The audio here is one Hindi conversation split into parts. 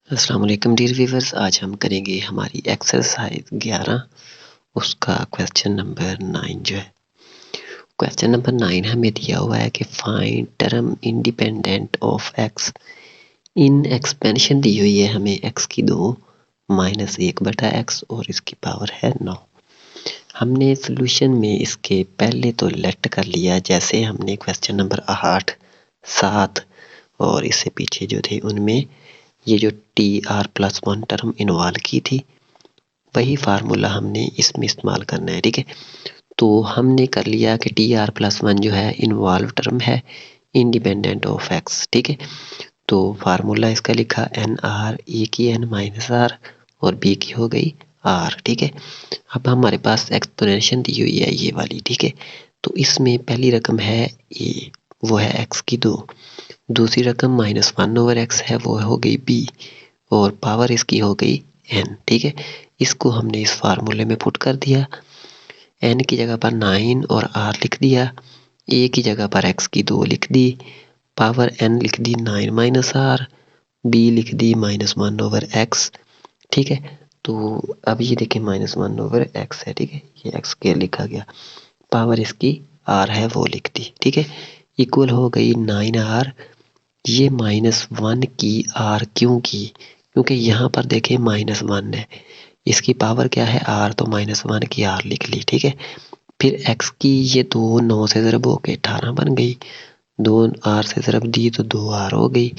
अस्सलाम वालेकुम डियर व्यूअर्स। आज हम करेंगे हमारी एक्सरसाइज 11 उसका क्वेश्चन नंबर 9 जो है। क्वेश्चन नंबर 9 हमें दिया हुआ है कि find term independent of X in expansion दी हुई है हमें एक्स की 2 माइनस 1/x और इसकी पावर है 9। हमने सोल्यूशन में इसके पहले तो लेट कर लिया जैसे हमने क्वेश्चन नंबर 8, 7 और इससे पीछे जो थे उनमें ये जो TR+1 टर्म इन्वॉल्व की थी वही फार्मूला हमने इसमें इस्तेमाल करना है। ठीक है, तो हमने कर लिया कि TR+1 जो है इन्वॉल्व टर्म है इंडिपेंडेंट ऑफ एक्स। ठीक है, तो फार्मूला इसका लिखा NR ए की N माइनस R और B की हो गई R। ठीक है, अब हमारे पास एक्सपोनेंशियल दी हुई है ये वाली। ठीक है, तो इसमें पहली रकम है A, वो है x की 2। दूसरी रकम -1/x है, वो हो गई b और पावर इसकी हो गई n। ठीक है, इसको हमने इस फार्मूले में पुट कर दिया। n की जगह पर 9 और r लिख दिया, a की जगह पर x की 2 लिख दी, पावर n लिख दी 9 - r, b लिख दी -1/x। ठीक है, तो अब ये देखिए -1/x है। ठीक है, ये x के लिखा गया, पावर इसकी r है वो लिख दी। ठीक है, इक्वल हो गई 9r। ये -1 की r क्यों की? क्योंकि यहाँ पर देखें -1 है, इसकी पावर क्या है r, तो -1 की r लिख ली। ठीक है, फिर x की ये 2 9 से ज़रब हो के 18 बन गई, 2 r से ज़रब दी तो 2r हो गई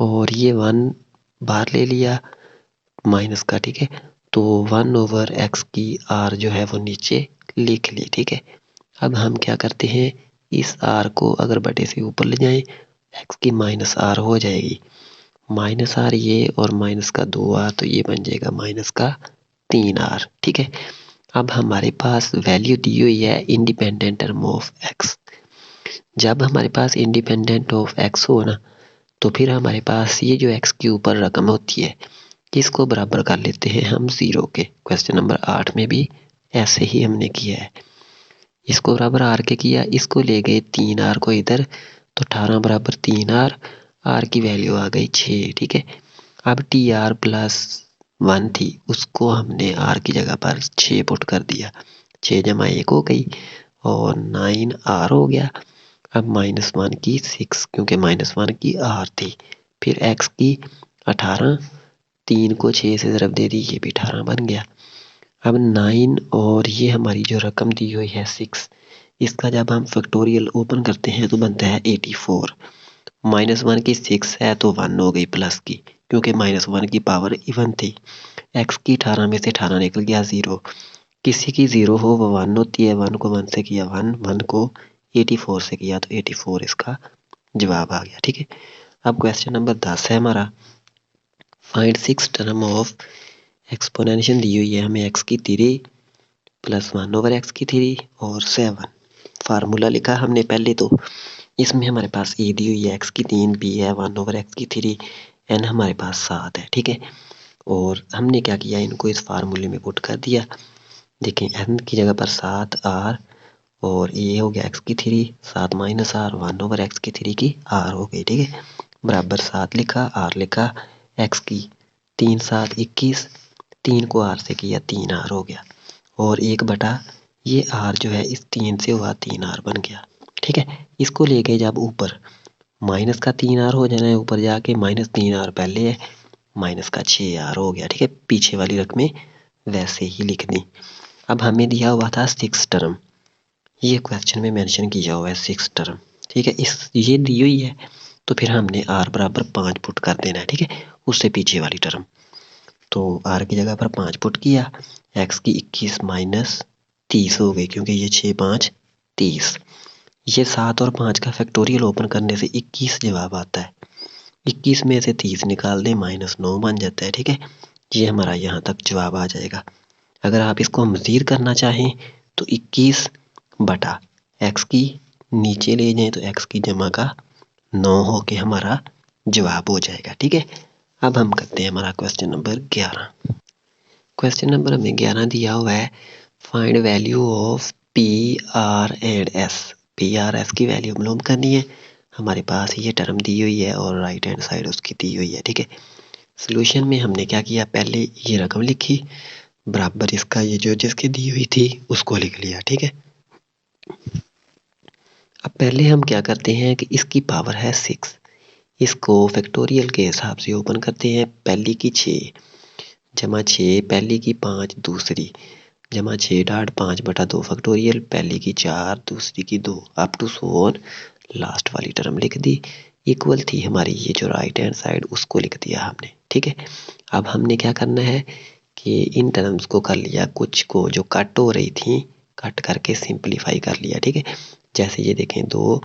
और ये 1 बाहर ले लिया माइनस का। ठीक है, तो 1/x की r जो है वो नीचे लिख ली। ठीक है, अब हम क्या करते हैं, इस r को अगर बटे से ऊपर ले जाएं x की -r हो जाएगी, -r ये और माइनस का 2r तो ये बन जाएगा माइनस का 3r। ठीक है, अब हमारे पास वैल्यू दी हुई है इंडिपेंडेंट टर्म ऑफ x। जब हमारे पास इंडिपेंडेंट ऑफ x हो ना, तो फिर हमारे पास ये जो x के ऊपर रकम होती है इसको बराबर कर लेते हैं हम 0 के। क्वेश्चन नंबर 8 में भी ऐसे ही हमने किया है, इसको बराबर r के किया, इसको ले गए 3r को इधर, तो 18 बराबर 3r, r की वैल्यू आ गई 6। ठीक है, अब TR+1 थी उसको हमने r की जगह पर 6 पुट कर दिया, 6 जमा 1 हो गई और 9r हो गया। अब -1 की 6 क्योंकि -1 की r थी, फिर x की 18, 3 को 6 से ज़रब दे दी, ये भी 18 बन गया। अब 9 और ये हमारी जो रकम दी हुई है 6, इसका जब हम फैक्टोरियल ओपन करते हैं तो बनता है 84। -1 की 6 है तो 1 हो गई प्लस की, क्योंकि -1 की पावर इवन थी। x की 18 में से 18 निकल गया 0, किसी की 0 हो वो 1 होती है, 1 को 1 से किया 1, 1 को 84 से किया तो 84 इसका जवाब आ गया। ठीक है, अब क्वेश्चन नंबर 10 है हमारा, फाइंड 6 टर्म ऑफ एक्सपोनेंशियल दी हुई है हमें x की 3 + 1/x की 3 और 7। फार्मूला लिखा हमने पहले तो, इसमें हमारे पास a दी हुई है x की 3, b है 1/x की 3, n हमारे पास 7 है। ठीक है, और हमने क्या किया, इनको इस फार्मूले में पुट कर दिया। देखें n की जगह पर 7r और ये हो गया x की 3, 7 - r 1/x की 3 की r हो गई। ठीक है, बराबर 7 लिखा, r लिखा, x की 3 × 7 = 21, 3 को r से किया 3r हो गया और 1 बटा ये r जो है इस 3 से हुआ 3r बन गया। ठीक है, इसको ले गए जब ऊपर, माइनस का 3r हो जाना है ऊपर जाके, -3r पहले है, माइनस का 6r हो गया। ठीक है, पीछे वाली रकमें वैसे ही लिख दी। अब हमें दिया हुआ था 6 टर्म, ये क्वेश्चन में मेंशन किया हुआ है 6 टर्म। ठीक है, इस ये दी हुई है तो फिर हमने r बराबर 5 पुट कर देना है। ठीक है, उससे पीछे वाली टर्म, तो r की जगह पर 5 पुट किया, x की 21 - 30 हो गई, क्योंकि ये 6 × 5 = 30। ये 7 और 5 का फैक्टोरियल ओपन करने से 21 जवाब आता है, 21 में से 30 निकाल दें -9 बन जाता है। ठीक है, ये हमारा यहाँ तक जवाब आ जाएगा। अगर आप इसको मज़ीद करना चाहें तो 21 बटा x की नीचे ले जाएं तो x की जमा का 9 हो के हमारा जवाब हो जाएगा। ठीक है, अब हम करते हैं हमारा क्वेश्चन नंबर 11। क्वेश्चन नंबर हमें 11 दिया हुआ है, find value of P R and S. P R S की वैल्यू मालूम करनी है, हमारे पास ये टर्म दी हुई है और राइट हैंड साइड उसकी दी हुई है। ठीक है, सोल्यूशन में हमने क्या किया, पहले ये रकम लिखी बराबर इसका ये जो जिसकी दी हुई थी उसको लिख लिया, ठीक है। अब पहले हम क्या करते हैं कि इसकी पावर है 6, इसको फैक्टोरियल के हिसाब से ओपन करते हैं। पहली की 6 जमा 6 पहली की 5 दूसरी जमा 6 डाट 5/2 फैक्टोरियल पहली की 4 दूसरी की 2 up to so on, last वाली टर्म लिख दी। इक्वल थी हमारी ये जो राइट हैंड साइड उसको लिख दिया हमने, ठीक है। अब हमने क्या करना है कि इन टर्म्स को कर लिया, कुछ को जो कट हो रही थी कट करके सिंप्लीफाई कर लिया, ठीक है। जैसे ये देखें 2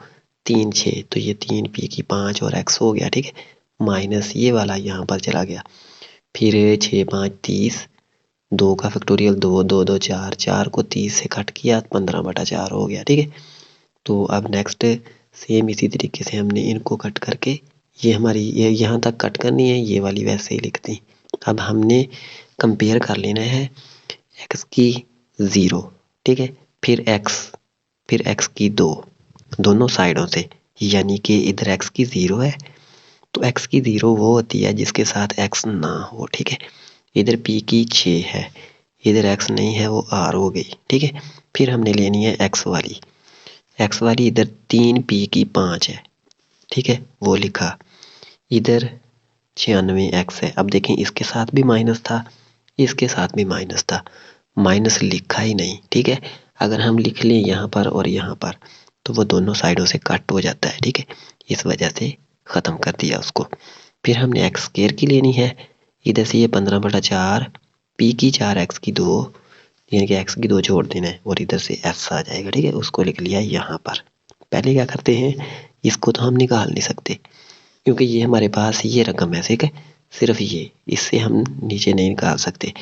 3 6 तो ये 3 पी की 5 और एक्स हो गया, ठीक है। माइनस ये वाला यहाँ पर चला गया, फिर 6 5 30, 2 का फैक्टोरियल 2 2 2 4, 4 को 30 से कट किया 15/4 हो गया, ठीक है। तो अब नेक्स्ट सेम इसी तरीके से हमने इनको कट करके ये हमारी ये यहाँ तक कट करनी है, ये वाली वैसे ही लिख दी। अब हमने कंपेयर कर लेना है एक्स की 0, ठीक है, फिर एक्स की 2 दोनों साइडों से, यानी कि इधर एक्स की 0 है तो एक्स की 0 वो होती है जिसके साथ एक्स ना हो, ठीक है। इधर पी की 6 है, इधर एक्स नहीं है वो आर हो गई, ठीक है। फिर हमने लेनी है एक्स वाली इधर 3 पी की 5 है, ठीक है, वो लिखा। इधर 96 एक्स है। अब देखें इसके साथ भी माइनस था, इसके साथ भी माइनस था, माइनस लिखा ही नहीं, ठीक है। अगर हम लिख लें यहाँ पर और यहाँ पर तो वो दोनों साइडों से कट हो जाता है, ठीक है। इस वजह से ख़त्म कर दिया उसको। फिर हमने एक्स स्क्वायर की लेनी है, इधर से ये 15/4 पी की 4 एक्स की 2, यानी कि एक्स की 2 जोड़ देना है और इधर से एस आ जाएगा, ठीक है। उसको लिख लिया यहाँ पर। पहले क्या करते हैं, इसको तो हम निकाल नहीं सकते क्योंकि ये हमारे पास ये रकम है, ठीक है, सिर्फ ये, इससे हम नीचे नहीं निकाल सकते।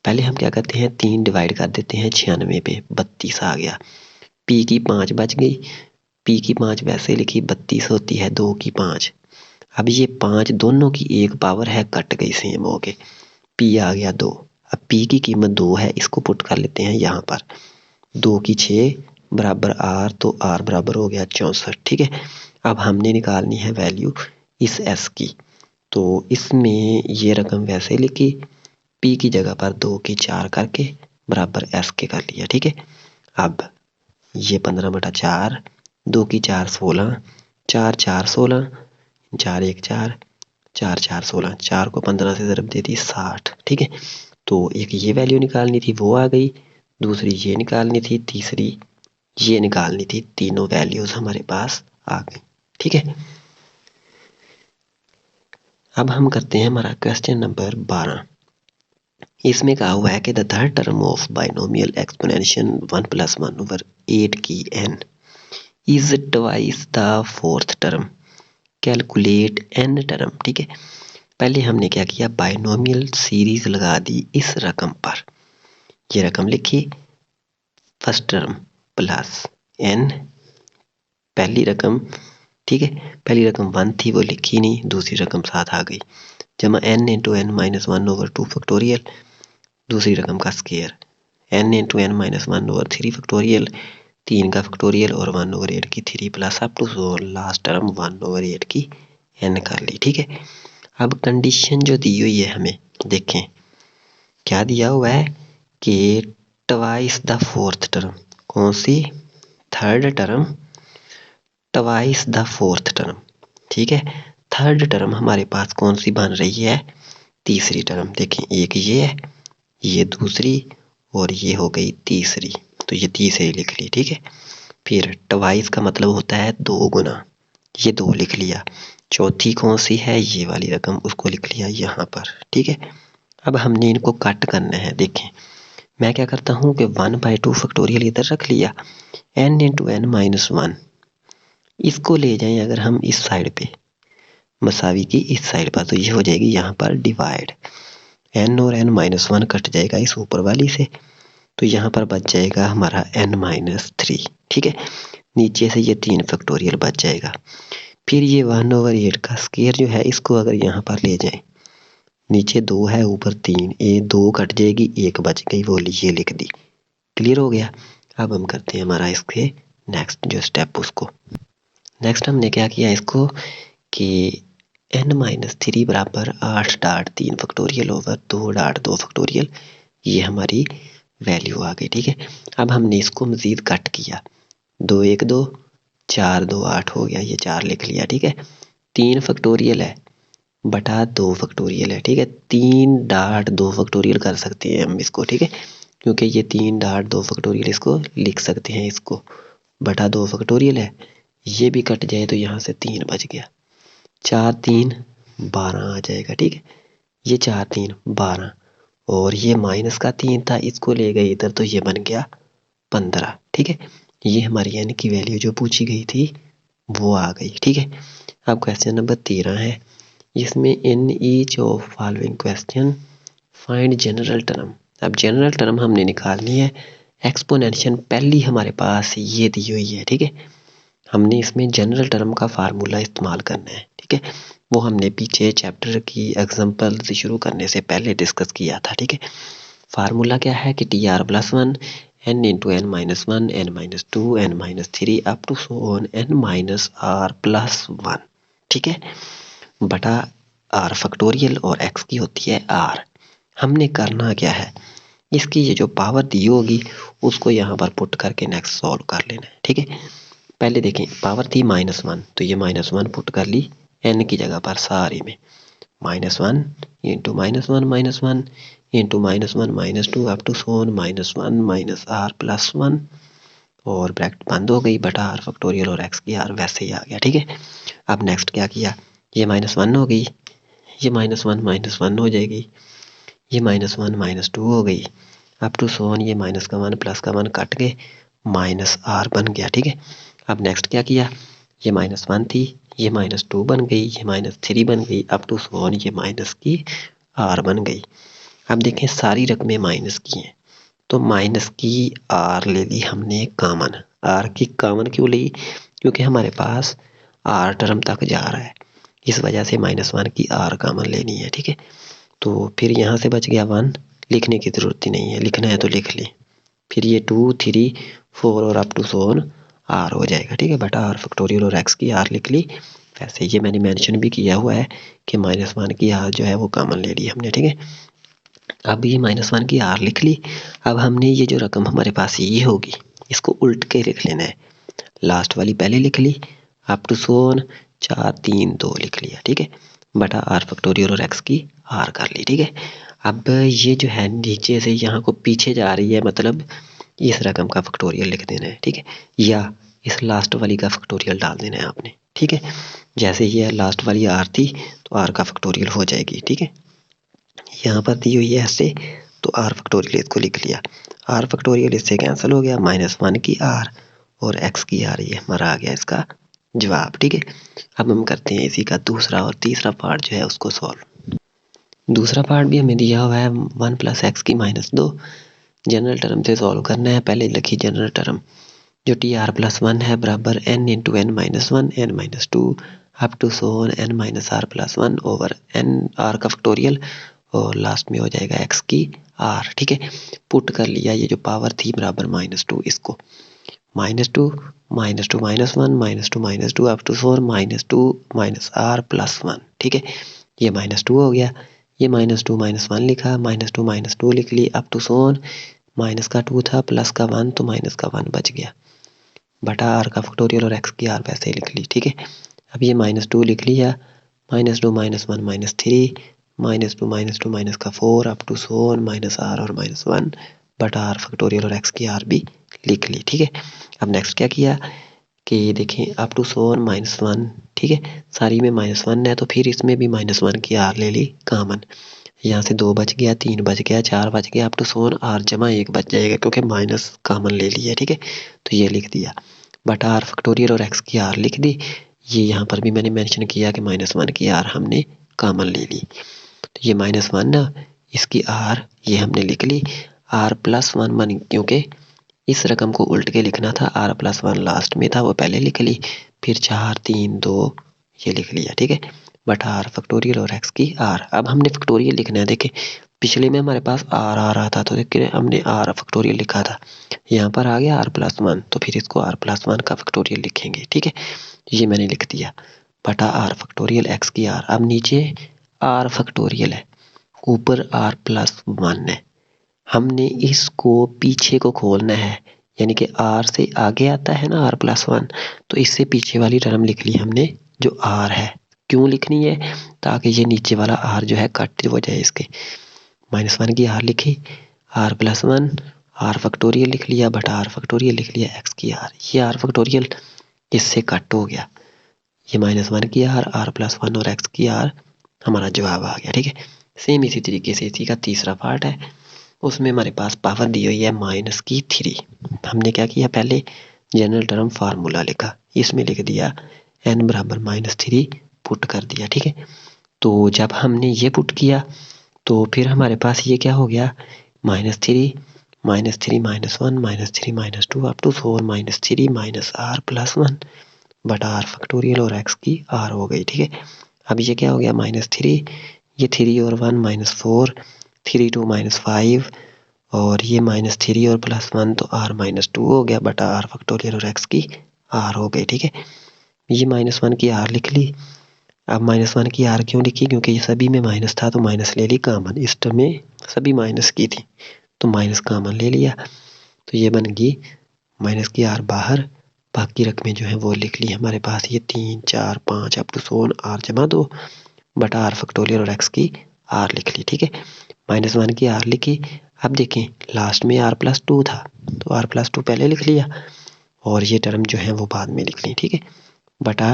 पहले हम क्या करते हैं 3 डिवाइड कर देते हैं 96 पे, 32 आ गया। पी की 5 बच गई, पी की 5 वैसे लिखी, 32 होती है 2 की 5। अब ये 5 दोनों की एक पावर है, कट गई सेम हो गए, पी आ गया 2। अब पी की कीमत 2 है, इसको पुट कर लेते हैं यहाँ पर, 2 की 6 बराबर आर, तो आर बराबर हो गया 64, ठीक है। अब हमने निकालनी है वैल्यू इस एस की, तो इसमें ये रकम वैसे लिखी, पी की जगह पर 2 की 4 करके बराबर एस के कर लिया, ठीक है। अब ये 15/4, 2 की 4 16, 4 4 16, 4 1 4, 4 4 16, 4 को 15 से ज़रब दे दी 60, ठीक है। तो एक ये वैल्यू निकालनी थी वो आ गई, दूसरी ये निकालनी थी, तीसरी ये निकालनी थी, तीनों वैल्यूज़ हमारे पास आ गई, ठीक है। अब हम करते हैं हमारा क्वेश्चन नंबर 12। इसमें कहा हुआ है कि the third term of binomial exponential 1 + 1/8 की n is twice the fourth term, calculate n term, ठीक है। पहले हमने क्या किया, बाइनोमियल सीरीज लगा दी इस रकम पर, ये रकम लिखी, फर्स्ट टर्म प्लस n, पहली रकम, ठीक है, पहली रकम 1 थी वो लिखी नहीं, दूसरी रकम साथ आ गई, जमा n × n - 1/2 फैक्टोरियल, दूसरी रकम का स्क्वायर, n × n - 1/3 फैक्टोरियल, 3 का फैक्टोरियल और 1/8 की 3 plus up to so last term 1/8 की n कर ली, ठीक है। अब कंडीशन जो दी हुई है हमें देखें क्या दिया हुआ है कि ट्वाइस द फोर्थ टर्म, कौन सी, third term twice the fourth term, ठीक है। थर्ड टर्म हमारे पास कौन सी बन रही है, तीसरी टर्म, देखें एक ये है, ये दूसरी और ये हो गई तीसरी, तो ये तीसरी लिख ली, ठीक है। फिर ट्वाइस का मतलब होता है 2 गुना, ये 2 लिख लिया। चौथी कौन सी है, ये वाली रकम, उसको लिख लिया यहाँ पर, ठीक है। अब हमने इनको कट करना है, देखें मैं क्या करता हूँ कि 1/2 फैक्टोरियल इधर रख लिया, n × n - 1, इसको ले जाएं अगर हम इस साइड पे, मसावी की इस साइड पर, तो ये हो जाएगी यहाँ पर डिवाइड, n और n - 1 कट जाएगा इस ऊपर वाली से, तो यहाँ पर बच जाएगा हमारा n - 3, ठीक है। नीचे से ये 3 फैक्टोरियल बच जाएगा। फिर ये 1/8 का स्क्वायर जो है इसको अगर यहाँ पर ले जाएं, नीचे 2 है ऊपर 3, ये 2 कट जाएगी, 1 बच गई, वो ये लिख दी, क्लियर हो गया। अब हम करते हैं हमारा इसके नेक्स्ट जो स्टेप उसको, नेक्स्ट हमने क्या किया इसको कि n-3 बराबर 8 dot 3 factorial over 2 dot 2 factorial, ये हमारी वैल्यू आ गई। ठीक है, अब हमने इसको मज़ीद कट किया, 2 1 2 4 2 8 हो गया, ये 4 लिख लिया। ठीक है, 3 फैक्टोरियल है बटा 2 फैक्टोरियल है। ठीक है, 3 डॉट 2 फैक्टोरियल कर सकते हैं हम इसको। ठीक है, क्योंकि ये 3 डॉट 2 फैक्टोरियल इसको लिख सकते हैं, इसको बटा 2 फैक्टोरियल है, ये भी कट जाए तो यहाँ से 3 बच गया, 4 3 12 आ जाएगा। ठीक है, ये 4 3 12 और ये माइनस का 3 था, इसको ले गए इधर तो ये बन गया 15। ठीक है, ये हमारी n की वैल्यू जो पूछी गई थी वो आ गई। ठीक है, अब क्वेश्चन नंबर 13 है, इसमें in each of following question find general term. अब जनरल टर्म हमने निकालनी है, एक्सपोनेंशियल पहली हमारे पास ये दी हुई है। ठीक है, हमने इसमें जनरल टर्म का फार्मूला इस्तेमाल करना है। ठीक है, वो हमने पीछे चैप्टर की एग्जांपल से शुरू करने से पहले डिस्कस किया था। ठीक है, फार्मूला क्या है कि tr+1 n into n minus 1 n minus 2 n minus 3 up to so on n minus r+1। ठीक है, बटा r फैक्टोरियल और x की होती है r। हमने करना क्या है, इसकी ये जो पावर दी होगी उसको यहाँ पर पुट करके नेक्स्ट सॉल्व कर लेना है। ठीक है, पहले देखें पावर थी -1 तो ये -1 पुट कर ली n की जगह पर सारी में, -1 into -1 into -1 -2 up to so on -1 minus r+1 और ब्रैकेट बंद हो गई बटा r फैक्टोरियल और x की r वैसे ही आ गया। ठीक है, अब नेक्स्ट क्या किया, ये -1 हो गई, ये -1 हो जाएगी, ये -1 -2 हो गई अप टू सोन ये माइनस का 1 प्लस का 1 कट के -r बन गया। ठीक है, अब नेक्स्ट क्या किया, ये -1 थी, ये -2 बन गई, ये -3 बन गई अप टू सोन ये माइनस की r बन गई। अब देखें सारी रकमें माइनस की हैं तो माइनस की r ले ली हमने कॉमन। r की कॉमन क्यों ली, क्योंकि हमारे पास r टर्म तक जा रहा है, इस वजह से -1 की r कॉमन लेनी है। ठीक है, तो फिर यहाँ से बच गया 1, लिखने की ज़रूरत ही नहीं है, लिखना है तो लिख ले, फिर ये 2 3 4 और अप टू सोन r हो जाएगा। ठीक है, बटा r फैक्टोरियल और x की r लिख ली। वैसे ये मैंने मेंशन भी किया हुआ है कि -1 की r जो है वो कॉमन ले ली हमने। ठीक है, अब ये -1 की r लिख ली। अब हमने ये जो रकम हमारे पास ये होगी इसको उल्ट के लिख लेना है, लास्ट वाली पहले लिख ली अप टू सोन 4 3 2 लिख लिया। ठीक है, बटा r फैक्टोरियल और x की r कर ली। ठीक है, अब ये जो है नीचे से यहाँ को पीछे जा रही है, मतलब इस रकम का फैक्टोरियल लिख देना है। ठीक है, या इस लास्ट वाली का फैक्टोरियल डाल देना है आपने। ठीक है, जैसे ये लास्ट वाली r थी तो r का फैक्टोरियल हो जाएगी। ठीक है, यहाँ पर दी हुई है ऐसे तो r फैक्टोरियल इसको लिख लिया, r फैक्टोरियल इससे कैंसिल हो गया, -1 की r और x की r, ये हमारा आ गया इसका जवाब। ठीक है, अब हम करते हैं इसी का दूसरा और तीसरा पार्ट जो है उसको सॉल्व। दूसरा पार्ट भी हमें दिया हुआ है 1 + x की -2, जनरल टर्म से सॉल्व करना है। पहले लिखी जनरल टर्म जो tr+1 है बराबर n into n minus 1 n minus 2 up to so on n minus r+1 over n r का फैक्टोरियल और लास्ट में हो जाएगा x की r। ठीक है, पुट कर लिया, ये जो पावर थी बराबर -2, इसको -2 -2 -1 -2 up to Son -2 minus r+1। ठीक है, ये -2 हो गया, ये -2 -1 लिखा, -2 -2 लिख ली अप टू सोन माइनस का 2 था प्लस का 1 तो माइनस का 1 बच गया बटा r का फैक्टोरियल और x की r वैसे ही लिख ली। ठीक है, अब ये -2 लिख लिया, -2 -1 -3 -2 -2 माइनस का 4 अप टू सोन -r और -1 बटा r फैक्टोरियल और x की r भी लिख ली। ठीक है, अब नेक्स्ट क्या किया कि देखें अप टू सोन -1। ठीक है, सारी में -1 है तो फिर इसमें भी -1 की r ले ली कॉमन, यहाँ से 2 बच गया, 3 बच गया, 4 बच गया अप टू सोन r जमा 1 बच जाएगा क्योंकि माइनस कॉमन ले लिया। ठीक है, तो ये लिख दिया बटा r फैक्टोरियल और x की r लिख दी। ये यहाँ पर भी मैंने मेंशन किया कि -1 की r हमने कॉमन ले ली, तो ये -1 ना इसकी r ये हमने लिख ली, r+1 बन, क्योंकि इस रकम को उल्ट के लिखना था, r+1 लास्ट में था वो पहले लिख ली, फिर 4 3 2 ये लिख लिया। ठीक है, बटा r फैक्टोरियल और x की r। अब हमने फैक्टोरियल लिखना है, देखें पिछले में हमारे पास r आ रहा था तो देखिए हमने r फैक्टोरियल लिखा था, यहाँ पर आ गया r+1 तो फिर इसको r+1 का फैक्टोरियल लिखेंगे। ठीक है, ये मैंने लिख दिया बटा आर फैक्टोरियल एक्स की आर। अब नीचे आर फैक्टोरियल है, ऊपर आर प्लस 1 है। हमने इसको पीछे को खोलना है, यानी कि आर से आगे आता है ना आर प्लस 1, तो इससे पीछे वाली टर्म लिख ली हमने जो आर है। क्यों लिखनी है? ताकि ये नीचे वाला आर जो है कट हो जाए इसके। -1 की आर लिखी, आर प्लस 1 आर फैक्टोरियल लिख लिया बटा आर फैक्टोरियल लिख लिया एक्स की आर। ये आर फैक्टोरियल इससे कट हो गया, ये -1 की आर प्लस 1 और एक्स की आर हमारा जवाब आ गया। ठीक है, सेम इसी तरीके से इसी का तीसरा पार्ट है, उसमें हमारे पास पावर दी हुई है -3। हमने क्या किया, पहले जनरल टर्म फार्मूला लिखा, इसमें लिख दिया n बराबर -3 पुट कर दिया। ठीक है, तो जब हमने ये पुट किया तो फिर हमारे पास ये क्या हो गया, -3 -3 -1 -3 -2 up to 4 -3 minus R plus 1 बटा आर फैक्टोरियल और एक्स की आर हो गई। ठीक है, अब ये क्या हो गया, -3, ये 3 और 1 -4, 3 2 -5 और ये -3 और प्लस 1 तो r -2 हो गया बटा आर फैक्टोरियल और एक्स की आर हो गई। ठीक है, ये -1 की आर लिख ली। अब -1 की आर क्यों लिखी, क्योंकि ये सभी में माइनस था तो माइनस ले ली कॉमन, इस टर्म में सभी माइनस की थी तो माइनस कॉमन ले लिया, तो ये बन गई माइनस की आर बाहर, बाकी रकमें जो है वो लिख ली हमारे पास, ये 3 4 5 अप टू 100 आर जमा 2 बटा आर फैक्टोरियल और एक्स की आर लिख ली। ठीक है, -1 की आर लिखी। अब देखें लास्ट में आर प्लस 2 था तो आर प्लस 2 पहले लिख लिया और ये टर्म जो है वो बाद में लिख ली। ठीक है, बटा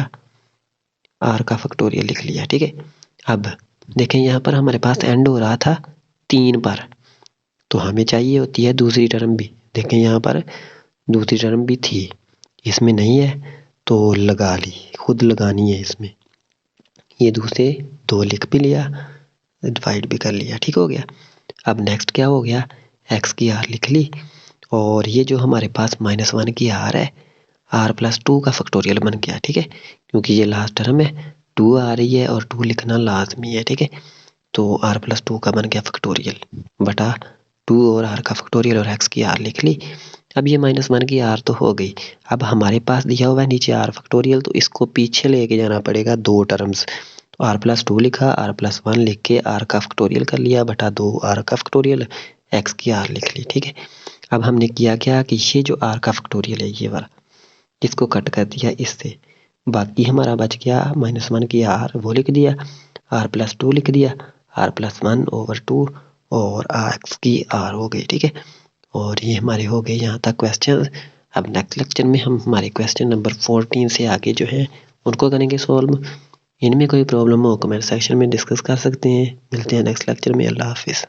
आर का फैक्टोरियल लिख लिया। ठीक है, अब देखें यहाँ पर हमारे पास एंड हो रहा था 3 पर, तो हमें चाहिए होती है दूसरी टर्म भी। देखें यहाँ पर दूसरी टर्म भी थी, इसमें नहीं है तो लगा ली, खुद लगानी है इसमें। ये दूसरे 2 लिख भी लिया, डिवाइड भी कर लिया। ठीक हो गया, अब नेक्स्ट क्या हो गया, एक्स की आर लिख ली और ये जो हमारे पास -1 की आर है, आर प्लस 2 का फैक्टोरियल बन गया। ठीक है, क्योंकि ये लास्ट टर्म है 2 आ रही है और 2 लिखना लाजमी है। ठीक है, तो आर प्लस 2 का बन गया फैक्टोरियल बटा 2 और आर का फैक्टोरियल और एक्स की आर लिख ली। अब ये -1 की आर तो हो गई, अब हमारे पास दिया हुआ है नीचे आर फैक्टोरियल, तो इसको पीछे लेके जाना पड़ेगा 2 टर्म्स, तो आर प्लस 2 लिखा, आर प्लस 1 लिख के आर का फैक्टोरियल कर लिया बटा 2 आर का फैक्टोरियल एक्स की आर लिख ली। ठीक है, अब हमने किया क्या कि ये जो आर का फैक्टोरियल है ये वाला, इसको कट कर दिया इससे, बाकी हमारा बच गया -1 की आर वो लिख दिया, आर प्लस 2 लिख दिया, आर प्लस 1 ओवर 2 और एक्स की आर हो गई। ठीक है, और ये हमारे हो गए यहाँ तक क्वेश्चन। अब नेक्स्ट लेक्चर में हम हमारे क्वेश्चन नंबर 14 से आगे जो है उनको करेंगे सॉल्व। इनमें कोई प्रॉब्लम हो कमेंट सेक्शन में डिस्कस कर सकते हैं। मिलते हैं नेक्स्ट लेक्चर में। अल्लाह हाफिज़।